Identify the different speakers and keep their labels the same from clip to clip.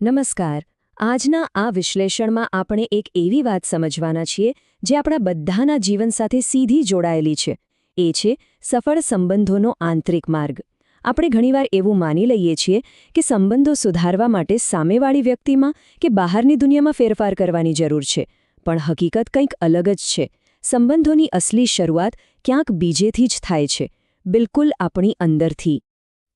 Speaker 1: નમસ્કાર. આજના આ વિશ્લેષણમાં આપણે એક એવી વાત સમજવાના છીએ જે આપણા બધાના જીવન સાથે સીધી જોડાયેલી છે. એ છે સફળ સંબંધોનો આંતરિક માર્ગ. આપણે ઘણીવાર એવું માની લઈએ છીએ કે સંબંધો સુધારવા માટે સામેવાળી વ્યક્તિમાં કે બહારની દુનિયામાં ફેરફાર કરવાની જરૂર છે, પણ હકીકત કંઈક અલગ જ છે. સંબંધોની અસલી શરૂઆત ક્યાંક બીજેથી જ થાય છે, બિલકુલ આપણી અંદરથી.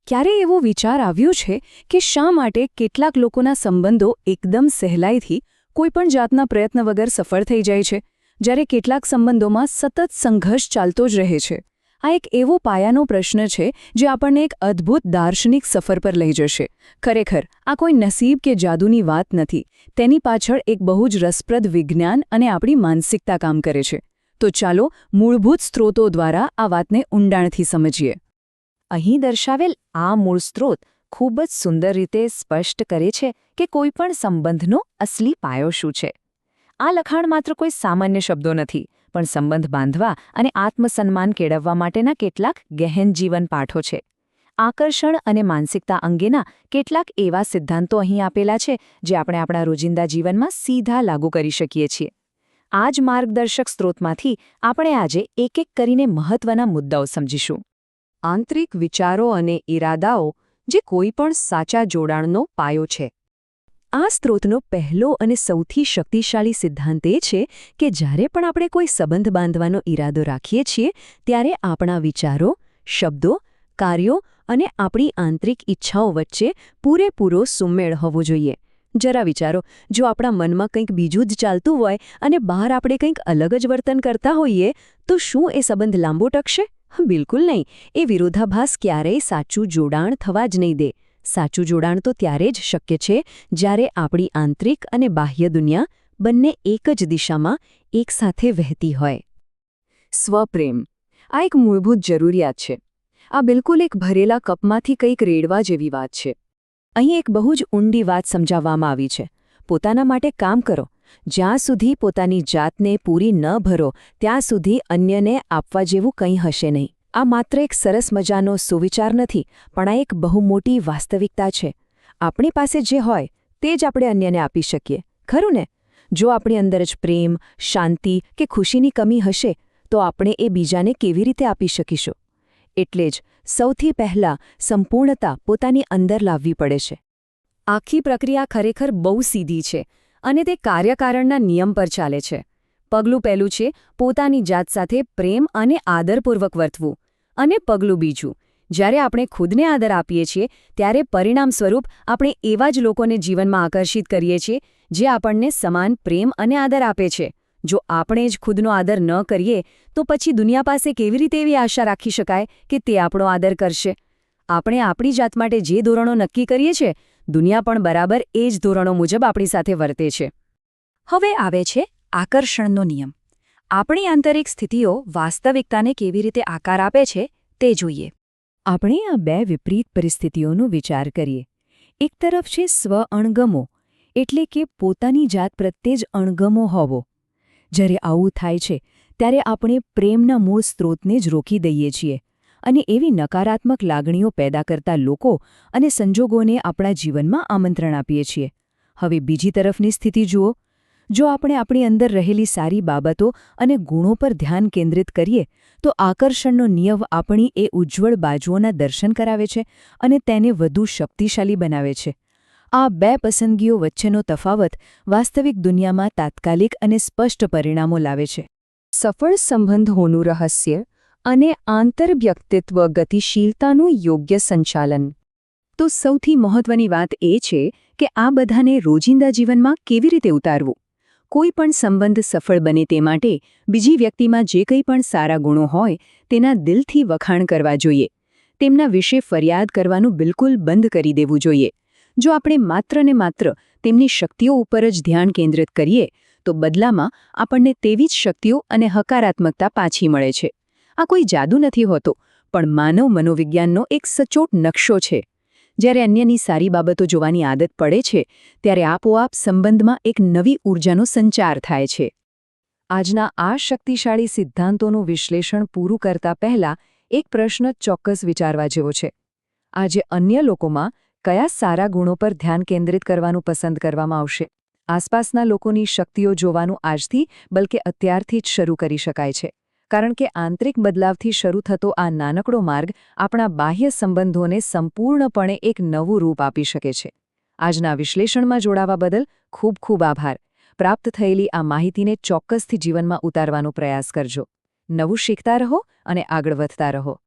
Speaker 1: ક્યારે એવો વિચાર આવ્યો છે કે શા માટે કેટલાક લોકોના સંબંધો એકદમ સહેલાઈથી કોઈપણ જાતના પ્રયત્ન વગર સફળ થઈ જાય છે, જ્યારે કેટલાક સંબંધોમાં સતત સંઘર્ષ ચાલતો જ રહે છે? આ એક એવો પાયાનો પ્રશ્ન છે જે આપણને એક અદ્ભુત દાર્શનિક સફર પર લઈ જશે. ખરેખર, આ કોઈ નસીબ કે જાદુની વાત નથી. તેની પાછળ એક બહુ જ રસપ્રદ વિજ્ઞાન અને આપણી માનસિકતા કામ કરે છે. તો ચાલો મૂળભૂત સ્ત્રોતો દ્વારા આ વાતને ઊંડાણથી સમજીએ. અહીં દર્શાવેલ આ મૂળ સ્ત્રોત ખૂબ જ સુંદર રીતે સ્પષ્ટ કરે છે કે કોઈપણ સંબંધનો અસલી પાયો શું છે. આ લખાણ માત્ર કોઈ સામાન્ય શબ્દો નથી, પણ સંબંધ બાંધવા અને આત્મસન્માન કેળવવા માટેના કેટલાક ગહેન જીવન પાઠો છે. આકર્ષણ અને માનસિકતા અંગેના કેટલાક એવા સિદ્ધાંતો અહીં આપેલા છે જે આપણે આપણા રોજિંદા જીવનમાં સીધા લાગુ કરી શકીએ છીએ. આ જ માર્ગદર્શક સ્ત્રોતમાંથી આપણે આજે એક એક કરીને મહત્વના મુદ્દાઓ સમજીશું. આંતરિક વિચારો અને ઈરાદાઓ જે કોઈપણ સાચા જોડાણનો પાયો છે. આ સ્ત્રોતનો પહેલો અને સૌથી શક્તિશાળી સિદ્ધાંત એ છે કે જ્યારે પણ આપણે કોઈ સંબંધ બાંધવાનો ઈરાદો રાખીએ છીએ, ત્યારે આપણા વિચારો, શબ્દો, કાર્યો અને આપણી આંતરિક ઈચ્છાઓ વચ્ચે પૂરેપૂરો સુમેળ હોવો જોઈએ. જરા વિચારો, જો આપણા મનમાં કંઈક બીજું જ ચાલતું હોય અને બહાર આપણે કંઈક અલગ જ વર્તન કરતા હોઈએ, તો શું એ સંબંધ લાંબો ટકશે? બિલકુલ નહીં. એ વિરોધાભાસ ક્યારેય સાચું જોડાણ થવા જ નહીં દે. સાચું જોડાણ તો ત્યારે જ શક્ય છે જ્યારે આપણી આંતરિક અને બાહ્ય દુનિયા બંને એક જ દિશામાં એકસાથે વહેતી હોય. સ્વપ્રેમ આ એક મૂળભૂત જરૂરિયાત છે. આ બિલકુલ એક ભરેલા કપમાંથી કંઈક રેડવા જેવી વાત છે. અહીં એક બહુ જ ઊંડી વાત સમજાવવામાં આવી છે. પોતાના માટે કામ કરો. જ્યાં સુધી પોતાની જાતને પૂરી ન ભરો, ત્યાં સુધી અન્યને આપવા જેવું કંઈ હશે નહીં. આ માત્ર એક સરસ મજાનો સુવિચાર નથી, પણ આ એક બહુ મોટી વાસ્તવિકતા છે. આપણી પાસે જે હોય તે જ આપણે અન્યને આપી શકીએ, ખરું ને? જો આપણી અંદર જ પ્રેમ, શાંતિ કે ખુશીની કમી હશે, તો આપણે એ બીજાને કેવી રીતે આપી શકીશું? એટલે જ સૌથી પહેલાં સંપૂર્ણતા પોતાની અંદર લાવવી પડે છે. આખી પ્રક્રિયા ખરેખર બહુ સીધી છે અને તે કાર્યકારણના નિયમ પર ચાલે છે. પગલું પહેલું છે પોતાની જાત સાથે પ્રેમ અને આદરપૂર્વક વર્તવું. અને પગલું બીજું, જ્યારે આપણે ખુદને આદર આપીએ છીએ, ત્યારે પરિણામ સ્વરૂપ આપણે એવા જ લોકોને જીવનમાં આકર્ષિત કરીએ છીએ જે આપણને સમાન પ્રેમ અને આદર આપે છે. જો આપણે જ ખુદનો આદર ન કરીએ, તો પછી દુનિયા પાસે કેવી રીતે એવી આશા રાખી શકાય કે તે આપણો આદર કરશે? આપણે આપણી જાત માટે જે ધોરણો નક્કી કરીએ છીએ, દુનિયા પણ બરાબર એ જ ધોરણો મુજબ આપણી સાથે વર્તે છે. હવે આવે છે આકર્ષણનો નિયમ. આપણી આંતરિક સ્થિતિઓ વાસ્તવિકતાને કેવી રીતે આકાર આપે છે તે જોઈએ. આપણે આ બે વિપરીત પરિસ્થિતિઓનો વિચાર કરીએ. એક તરફ છે સ્વ-અણગમો, એટલે કે પોતાની જાત પ્રત્યે જ અણગમો હોવો. જ્યારે આવું થાય છે, ત્યારે આપણે પ્રેમના મૂળ સ્ત્રોતને જ રોકી દઈએ છીએ અને એવી નકારાત્મક લાગણીઓ પેદા કરતા લોકો અને સંજોગોને આપણા જીવનમાં આમંત્રણ આપીએ છીએ. હવે બીજી તરફની સ્થિતિ જુઓ. જો આપણે આપણી અંદર રહેલી સારી બાબતો અને ગુણો પર ધ્યાન કેન્દ્રિત કરીએ, તો આકર્ષણનો નિયમ આપણી એ ઉજ્જવળ બાજુઓના દર્શન કરાવે છે અને તેને વધુ શક્તિશાળી બનાવે છે. આ બે પસંદગીઓ વચ્ચેનો તફાવત વાસ્તવિક દુનિયામાં તાત્કાલિક અને સ્પષ્ટ પરિણામો લાવે છે. સફળ સંબંધોનું રહસ્ય અને આંતરવ્યક્તિત્વ ગતિશીલતાનું યોગ્ય સંચાલન. તો સૌથી મહત્વની વાત એ છે કે આ બધાને રોજિંદા જીવનમાં કેવી રીતે ઉતારવું. કોઈ પણ સંબંધ સફળ બને તે માટે બીજી વ્યક્તિમાં જે કંઈ પણ સારા ગુણો હોય તેના દિલથી વખાણ કરવા જોઈએ. તેમના વિશે ફરિયાદ કરવાનું બિલકુલ બંધ કરી દેવું જોઈએ. જો આપણે માત્ર ને માત્ર તેમની શક્તિઓ ઉપર જ ધ્યાન કેન્દ્રિત કરીએ, તો બદલામાં આપણને તેવી જ શક્તિઓ અને હકારાત્મકતા પાછી મળે છે. આ કોઈ જાદુ નથી હોતો, પણ માનવ મનોવિજ્ઞાનનો એક સચોટ નકશો છે. જ્યારે અન્યની સારી બાબતો જોવાની આદત પડે છે, ત્યારે આપોઆપ સંબંધમાં એક નવી ઊર્જાનો સંચાર થાય છે. આજના આ શક્તિશાળી સિદ્ધાંતોનું વિશ્લેષણ પૂરું કરતા પહેલા એક પ્રશ્ન ચોક્કસ વિચારવા જેવો છે. આજે અન્ય લોકોમાં
Speaker 2: કયા સારા ગુણો પર ધ્યાન કેન્દ્રિત કરવાનું પસંદ કરવામાં આવશે? આસપાસના લોકોની શક્તિઓ જોવાનું આજથી બલકે અત્યારથી જ શરૂ કરી શકાય છે, કારણ કે આંતરિક બદલાવથી શરૂ થતો આ નાનકડો માર્ગ આપણા બાહ્ય સંબંધોને સંપૂર્ણપણે એક નવું રૂપ આપી શકે છે. આજના વિશ્લેષણમાં જોડાવા બદલ ખૂબ ખૂબ આભાર. પ્રાપ્ત થયેલી આ માહિતીને ચોક્કસથી જીવનમાં ઉતારવાનો પ્રયાસ કરજો. નવું શીખતા રહો અને આગળ વધતા રહો.